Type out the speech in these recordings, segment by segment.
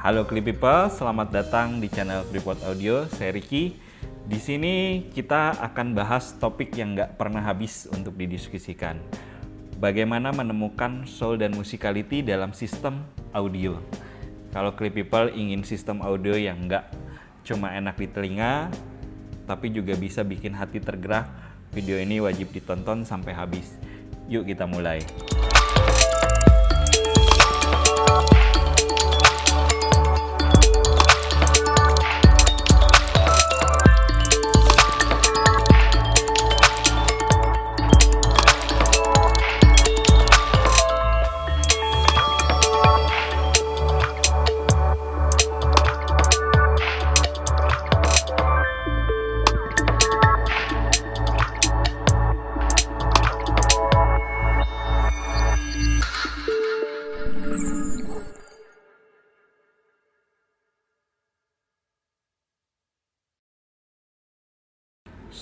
Halo Clip People, selamat datang di channel Clipot Audio. Saya Ricky. Di sini kita akan bahas topik yang nggak pernah habis untuk didiskusikan. Bagaimana menemukan soul dan musicality dalam sistem audio. Kalau Clip People ingin sistem audio yang nggak cuma enak di telinga, tapi juga bisa bikin hati tergerak, video ini wajib ditonton sampai habis. Yuk kita mulai.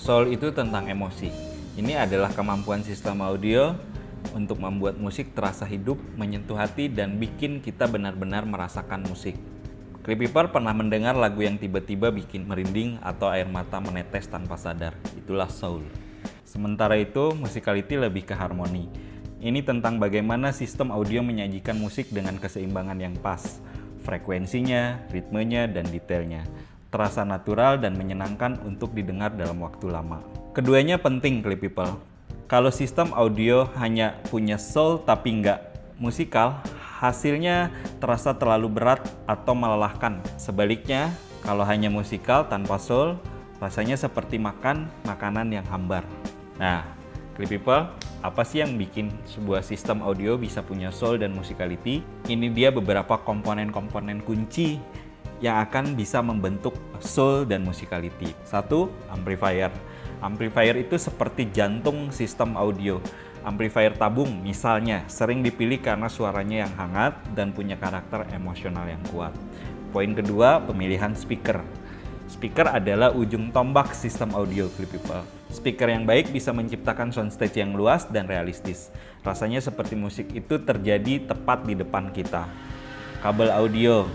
Soul itu tentang emosi. Ini adalah kemampuan sistem audio untuk membuat musik terasa hidup, menyentuh hati, dan bikin kita benar-benar merasakan musik. Clip People pernah mendengar lagu yang tiba-tiba bikin merinding atau air mata menetes tanpa sadar. Itulah soul. Sementara itu, musicality lebih ke harmoni. Ini tentang bagaimana sistem audio menyajikan musik dengan keseimbangan yang pas. Frekuensinya, ritmenya, dan detailnya terasa natural dan menyenangkan untuk didengar dalam waktu lama. Keduanya penting, Clip People. Kalau sistem audio hanya punya soul tapi nggak musikal, hasilnya terasa terlalu berat atau melelahkan. Sebaliknya, kalau hanya musikal tanpa soul, rasanya seperti makan makanan yang hambar. Nah, Clip People, apa sih yang bikin sebuah sistem audio bisa punya soul dan musicality? Ini dia beberapa komponen-komponen kunci yang akan bisa membentuk soul dan musicality. 1. Amplifier. Amplifier itu seperti jantung sistem audio. Amplifier tabung misalnya sering dipilih karena suaranya yang hangat dan punya karakter emosional yang kuat. Poin kedua, pemilihan speaker. Speaker adalah ujung tombak sistem audio, Clip People. Speaker yang baik bisa menciptakan soundstage yang luas dan realistis. Rasanya seperti musik itu terjadi tepat di depan kita. Kabel audio.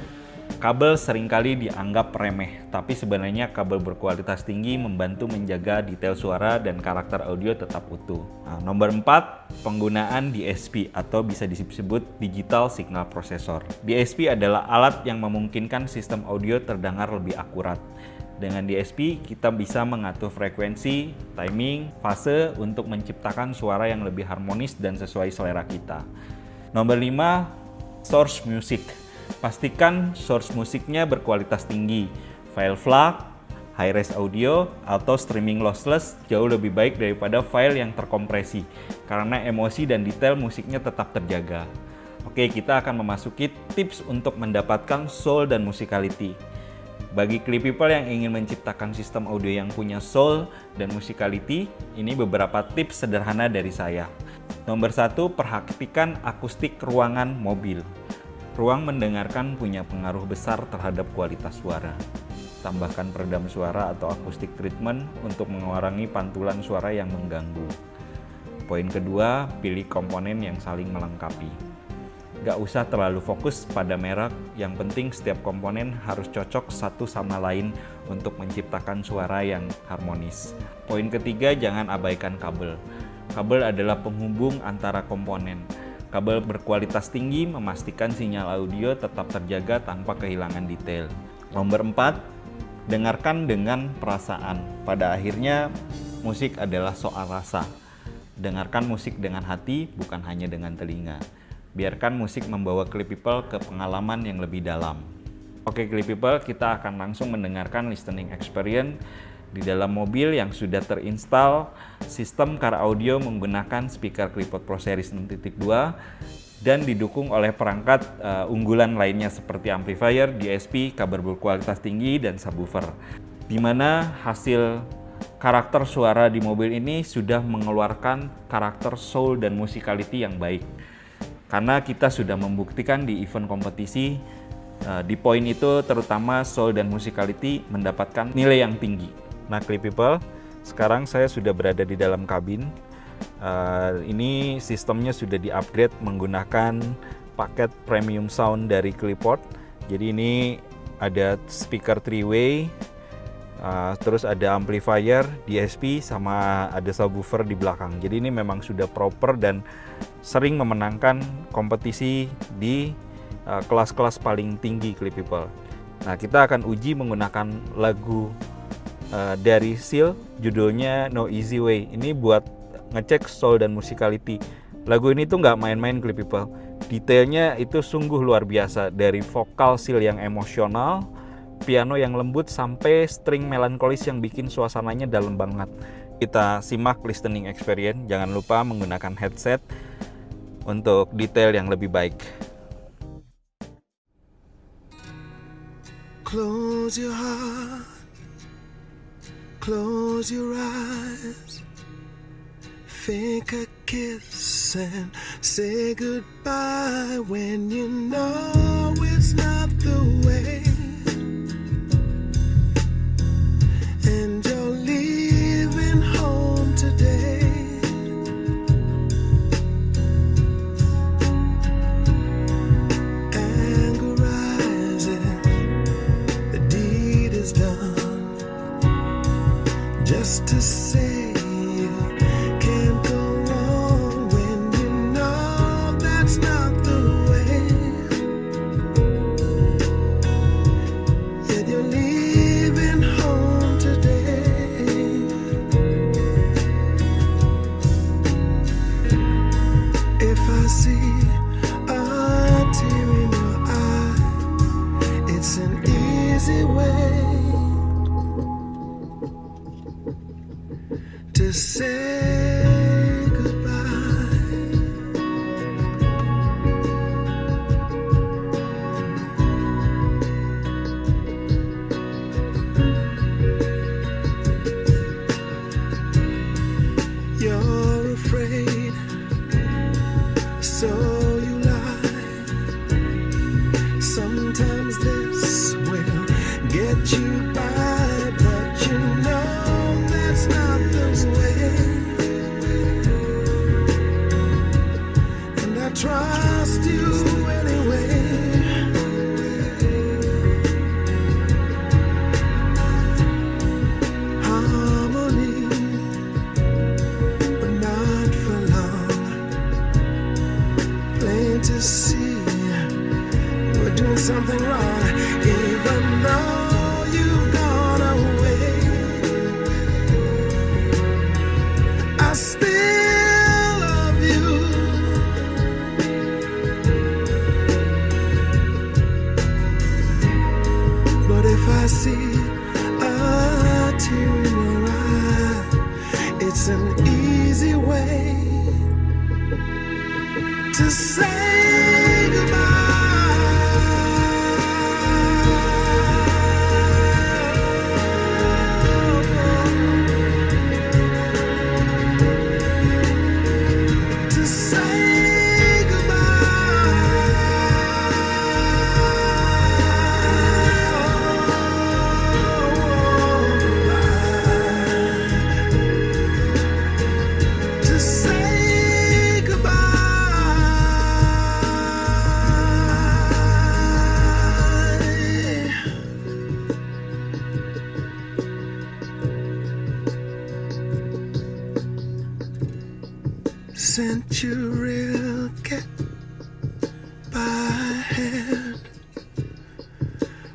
Kabel seringkali dianggap remeh, tapi sebenarnya kabel berkualitas tinggi membantu menjaga detail suara dan karakter audio tetap utuh. Nah, nomor 4, penggunaan DSP atau bisa disebut Digital Signal Processor. DSP adalah alat yang memungkinkan sistem audio terdengar lebih akurat. Dengan DSP, kita bisa mengatur frekuensi, timing, fase untuk menciptakan suara yang lebih harmonis dan sesuai selera kita. Nomor 5, source music. Pastikan source musiknya berkualitas tinggi. File FLAC, high-res audio, atau streaming lossless jauh lebih baik daripada file yang terkompresi karena emosi dan detail musiknya tetap terjaga. Oke, kita akan memasuki tips untuk mendapatkan soul dan musicality. Bagi Clip People yang ingin menciptakan sistem audio yang punya soul dan musicality, ini beberapa tips sederhana dari saya. Nomor 1, perhatikan akustik ruangan mobil. Ruang mendengarkan punya pengaruh besar terhadap kualitas suara. Tambahkan peredam suara atau acoustic treatment untuk mengurangi pantulan suara yang mengganggu. Poin kedua, pilih komponen yang saling melengkapi. Gak usah terlalu fokus pada merek, yang penting setiap komponen harus cocok satu sama lain untuk menciptakan suara yang harmonis. Poin ketiga, jangan abaikan kabel. Kabel adalah penghubung antara komponen. Kabel berkualitas tinggi memastikan sinyal audio tetap terjaga tanpa kehilangan detail. Nomor 4, dengarkan dengan perasaan. Pada akhirnya, musik adalah soal rasa. Dengarkan musik dengan hati, bukan hanya dengan telinga. Biarkan musik membawa Clip People ke pengalaman yang lebih dalam. Oke Clip People, kita akan langsung mendengarkan listening experience di dalam mobil yang sudah terinstall sistem car audio menggunakan speaker Clipot Pro Series 6.2 dan didukung oleh perangkat unggulan lainnya seperti amplifier, DSP, kabel berkualitas tinggi, dan subwoofer. Di mana hasil karakter suara di mobil ini sudah mengeluarkan karakter soul dan musicality yang baik. Karena kita sudah membuktikan di event kompetisi, di poin itu terutama soul dan musicality mendapatkan nilai yang tinggi. Nah Clip People, sekarang saya sudah berada di dalam kabin. Ini sistemnya sudah di-upgrade menggunakan paket premium sound dari Clipot. Jadi ini ada speaker 3-way, terus ada amplifier, DSP, sama ada subwoofer di belakang. Jadi ini memang sudah proper dan sering memenangkan kompetisi di kelas-kelas paling tinggi Clip People. Nah, kita akan uji menggunakan lagu dari Seal, judulnya No Easy Way. Ini buat ngecek soul dan musicality. Lagu ini tuh nggak main-main Clip People. Detailnya itu sungguh luar biasa, dari vokal Seal yang emosional, piano yang lembut, sampai string melankolis yang bikin suasananya dalam banget. Kita simak listening experience, jangan lupa menggunakan headset untuk detail yang lebih baik. Close your heart, close your eyes, fake a kiss and say goodbye when you know it's not the way, and you're leaving home today. Anger rises, the deed is done, just to say to say goodbye. You're afraid, so you lie. Sometimes this will get you by, but you know that's not the way. And I trust you anyway. Harmony, but not for long. Plain to see we're doing something wrong, even though you've gone away. I still love you, but if I see a tear in your eye, it's an easy way to say goodbye. To say goodbye. To say goodbye. Centurial get by hand,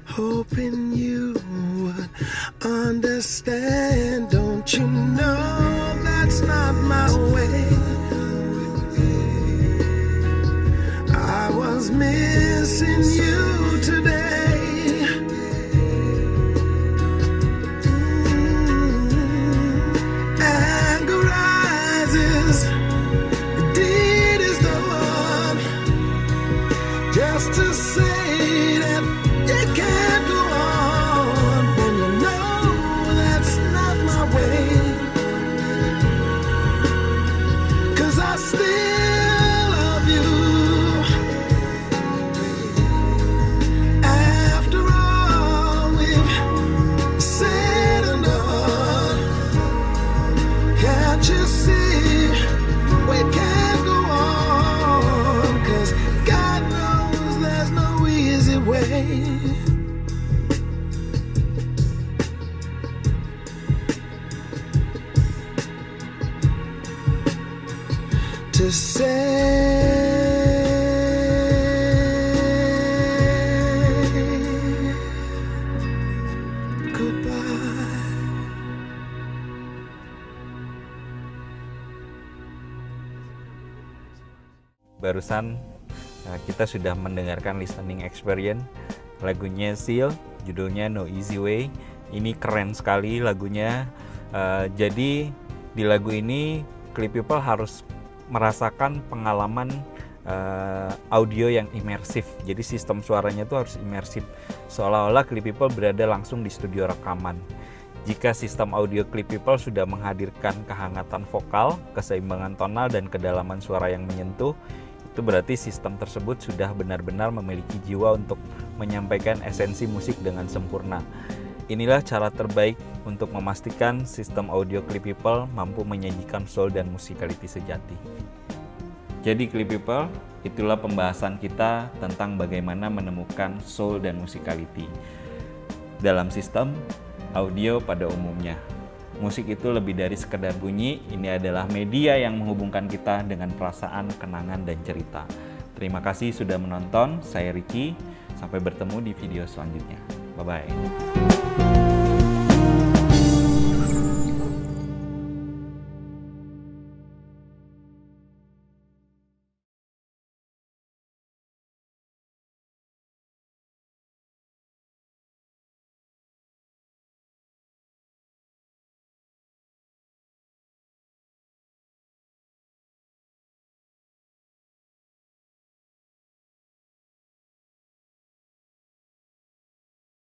hoping you would understand. Don't you know that's not my way? I was missing you today. Anger rises, the deed is done, just to say that you can't go on when you know that's not my way. say goodbye. Barusan kita sudah mendengarkan listening experience lagunya Seal, judulnya No Easy Way. Ini keren sekali lagunya. Jadi di lagu ini Clip People harus merasakan pengalaman audio yang imersif. Jadi sistem suaranya itu harus imersif, seolah-olah Clip People berada langsung di studio rekaman. Jika sistem audio Clip People sudah menghadirkan kehangatan vokal, keseimbangan tonal, dan kedalaman suara yang menyentuh, itu berarti sistem tersebut sudah benar-benar memiliki jiwa untuk menyampaikan esensi musik dengan sempurna. Inilah cara terbaik untuk memastikan sistem audio Clip People mampu menyajikan soul dan musicality sejati. Jadi Clip People, itulah pembahasan kita tentang bagaimana menemukan soul dan musicality dalam sistem audio pada umumnya. Musik itu lebih dari sekedar bunyi, ini adalah media yang menghubungkan kita dengan perasaan, kenangan, dan cerita. Terima kasih sudah menonton, saya Ricky, sampai bertemu di video selanjutnya. Bye-bye.